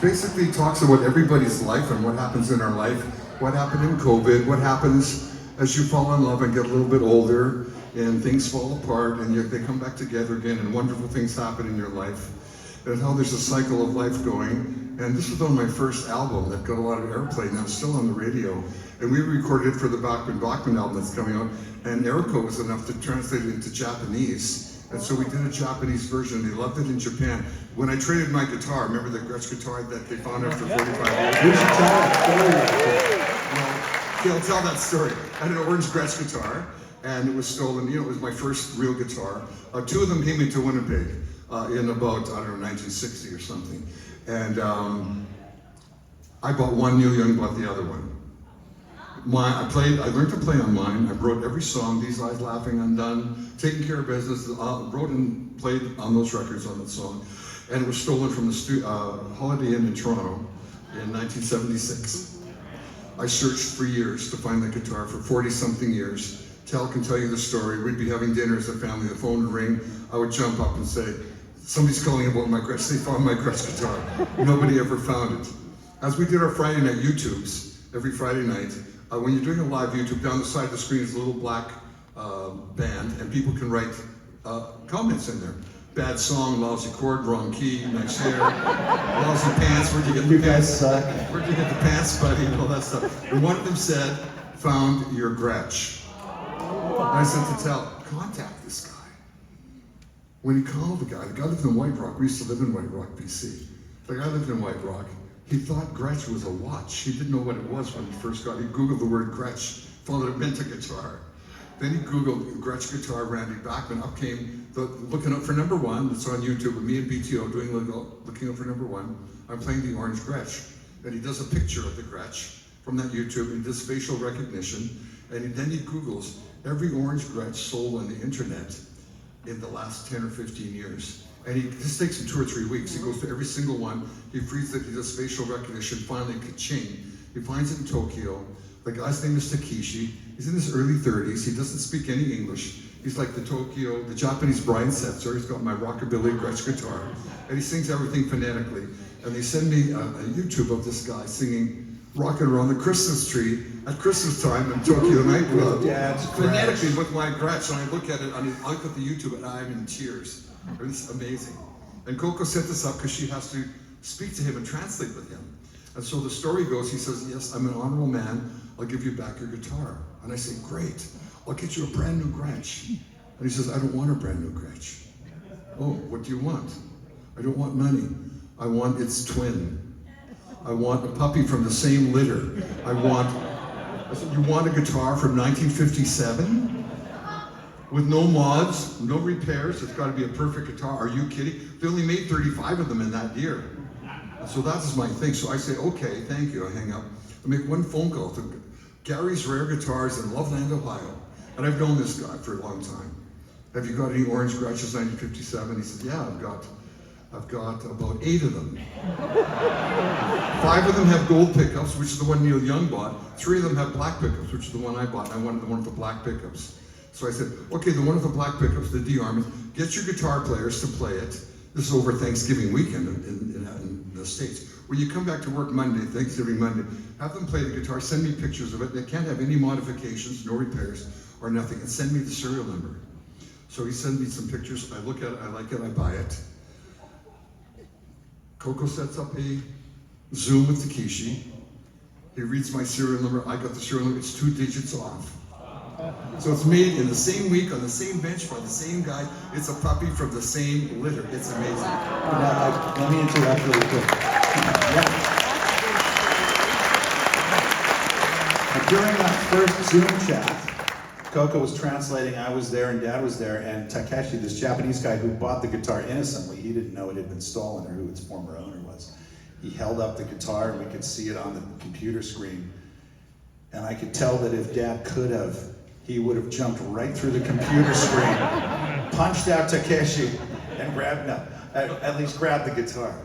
basically talks about everybody's life and what happens in our life, what happened in COVID, what happens as you fall in love and get a little bit older and things fall apart and they come back together again and wonderful things happen in your life. And how there's a cycle of life going. And this was on my first album that got a lot of airplay and I'm still on the radio. And we recorded it for the Bachman Bachman album that's coming out. And Erico was enough to translate it into Japanese. And so we did a Japanese version. They loved it in Japan. When I traded my guitar, remember the Gretsch guitar that they found after 45 years? We should tell that Well, I'll tell that story. I had an orange Gretsch guitar and it was stolen. You know, it was my first real guitar. Two of them came into Winnipeg in about, I don't know, 1960 or something. And I bought one, Neil Young bought the other one. I learned to play on mine. I wrote every song, These Eyes Laughing Undone, Taking Care of Business, wrote and played on those records on that song. And it was stolen from the Holiday Inn in Toronto in 1976. I searched for years to find that guitar for 40-something years. Tel can tell you the story. We'd be having dinner as a family, the phone would ring. I would jump up and say, somebody's calling about my Gretsch. They found my Gretsch guitar. Nobody ever found it. As we did our Friday night YouTubes, every Friday night, when you're doing a live YouTube, down the side of the screen is a little black band, and people can write comments in there. Bad song, lousy chord, wrong key, nice hair, lousy pants, where'd you get the pants? Where'd you get the pants, buddy, and all that stuff. And one of them said, found your Gretsch. And I said to Tel, contact this guy. When he called the guy lived in White Rock. We used to live in White Rock, BC. The guy lived in White Rock. He thought Gretsch was a watch. He didn't know what it was when he first got it. He Googled the word Gretsch, found that it meant a guitar. Then he Googled Gretsch guitar, Randy Bachman. Up came looking up for number one. It's on YouTube with me and BTO looking up for number one. I'm playing the orange Gretsch. And he does a picture of the Gretsch from that YouTube. He does facial recognition. And then he Googles every orange Gretsch sold on the internet in the last 10 or 15 years. And this takes him 2 or 3 weeks. He goes to every single one. He frees it, he does facial recognition, finally ka-ching. He finds it in Tokyo. The guy's name is Takeshi. He's in his early 30s. He doesn't speak any English. He's like the Japanese Brian Setzer. He's got my rockabilly Gretsch guitar. And he sings everything phonetically. And they send me a YouTube of this guy singing Rocking Around the Christmas Tree at Christmas time in Tokyo nightclub. Phonetically with my Gretsch. And I look at it, I look at the YouTube and I'm in tears. It's amazing. And Coco set this up because she has to speak to him and translate with him. And so the story goes, he says, yes, I'm an honorable man. I'll give you back your guitar. And I say, great. I'll get you a brand new Gretsch. And he says, I don't want a brand new Gretsch. Oh, what do you want? I don't want money. I want its twin. I want a puppy from the same litter. I said, you want a guitar from 1957? With no mods, no repairs, it's got to be a perfect guitar. Are you kidding? They only made 35 of them in that year. So that's my thing. So I say, okay, thank you. I hang up. I make one phone call to Gary's Rare Guitars in Loveland, Ohio. And I've known this guy for a long time. Have you got any orange Gretsch's 1957? He said, yeah, I've got about 8 of them. 5 of them have gold pickups, which is the one Neil Young bought. 3 of them have black pickups, which is the one I bought. I wanted the one with the black pickups. So I said, okay, the one with the black pickups, the D-arm, get your guitar players to play it. This is over Thanksgiving weekend in the States. When you come back to work Monday, Thanksgiving Monday, have them play the guitar, send me pictures of it. They can't have any modifications, no repairs, or nothing, and send me the serial number. So he sent me some pictures, I look at it, I like it, I buy it. Coco sets up a Zoom with Takeshi. He reads my serial number, I got the serial number, it's 2 digits off. So it's made in the same week, on the same bench, by the same guy. It's a puppy from the same litter. It's amazing. Let me interrupt really quick. During that first Zoom chat, Coco was translating, I was there and Dad was there, and Takeshi, this Japanese guy who bought the guitar innocently, he didn't know it had been stolen or who its former owner was. He held up the guitar and we could see it on the computer screen. And I could tell that if Dad could have, he would have jumped right through the computer screen, punched out Takeshi, and at least grabbed the guitar.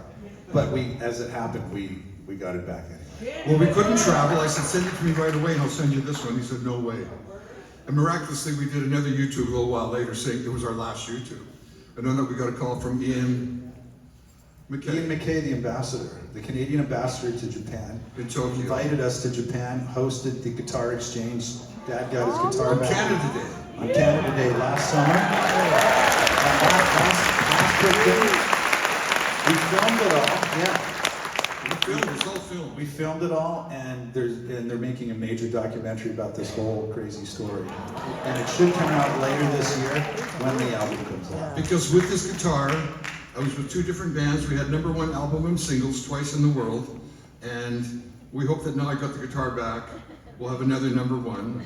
But as it happened, we got it back anyway. Well, we couldn't travel. I said, send it to me right away and I'll send you this one. He said, no way. And miraculously, we did another YouTube a little while later saying it was our last YouTube. And then we got a call from Ian Ian McKay, the ambassador, the Canadian ambassador to Japan, In Tokyo. invited us to Japan, hosted the guitar exchange. Dad got his guitar On back. Canada Day. On Canada Day last summer. And last Christmas, we filmed it all. Yeah. It's all filmed. We filmed it all, and they're making a major documentary about this whole crazy story. And it should come out later this year when the album comes out. Because with this guitar, I was with 2 different bands. We had #1 album and singles twice in the world. And we hope that now I got the guitar back, we'll have another #1.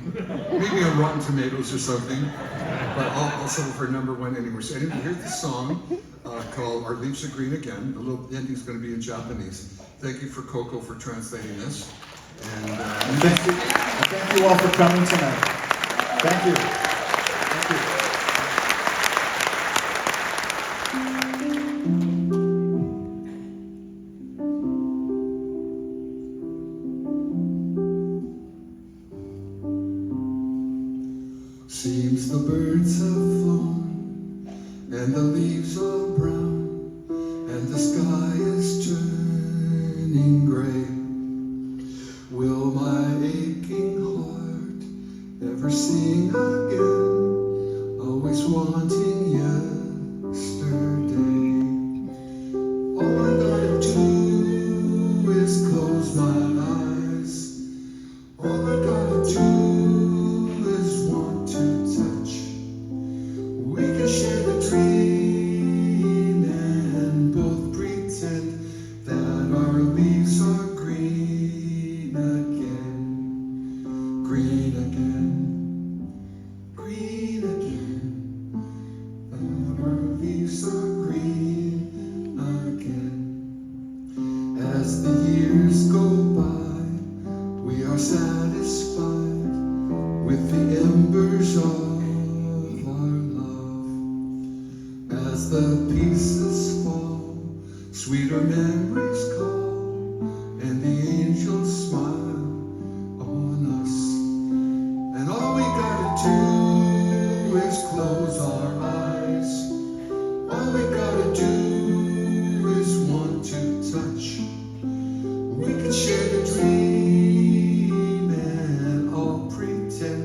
Maybe on Rotten Tomatoes or something. But I'll settle for #1 anyway. So anyway, here's the song called Our Leaves Are Green Again. The little ending's going to be in Japanese. Thank you for Coco for translating this. And Thank you all for coming tonight. Thank you. Thank you. Seems the birds have flown, and the leaves are brown, and the sky is turning gray. Will my aching heart ever sing again, always wanting yesterday? All I gotta do is close my eyes. All I gotta do is want to touch. We can share the dream and both pretend that our leaves are green again. Green again. Green again. And our leaves are green again. As the years go by, we are satisfied with the embers of our love. As the pieces fall, sweeter memories call, and the angels smile on us. And all we gotta do is close our eyes. All we gotta do is want to touch. We can share the dream and all pretend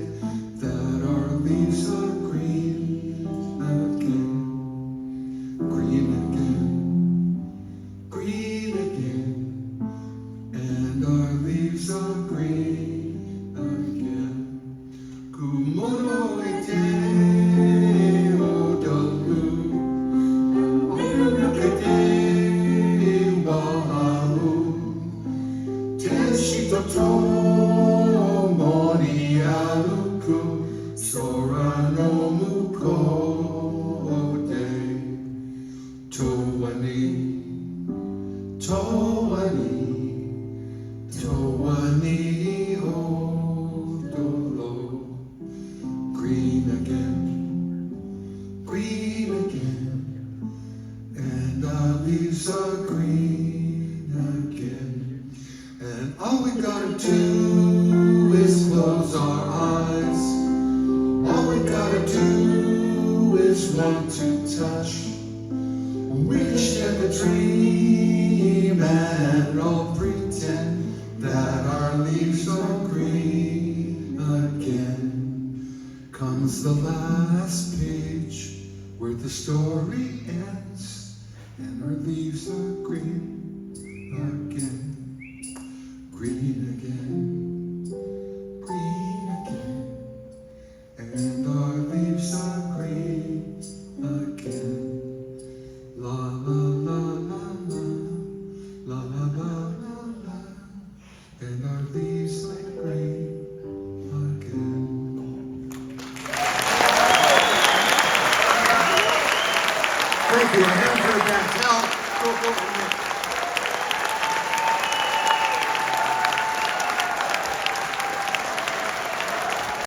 that our leaves are green again. Green again. Green again. And our leaves are green again. Kumono ite odoru. Onukete wahau. Tenshi to tomoni aruku. Sora no mukou de. Towani. Towani. Towani odolo. Green again. Green again. And our leaves are green again. And all we gotta do is close our eyes. All we gotta do is want to touch. We can share the dream and all pretend that our leaves are green again. Comes the last page where the story ends, and our leaves are green again. Green again. Green again. And our leaves are green again. La la la la la. La la la la la. And our leaves are green again. Thank you. I haven't heard that. Now, go.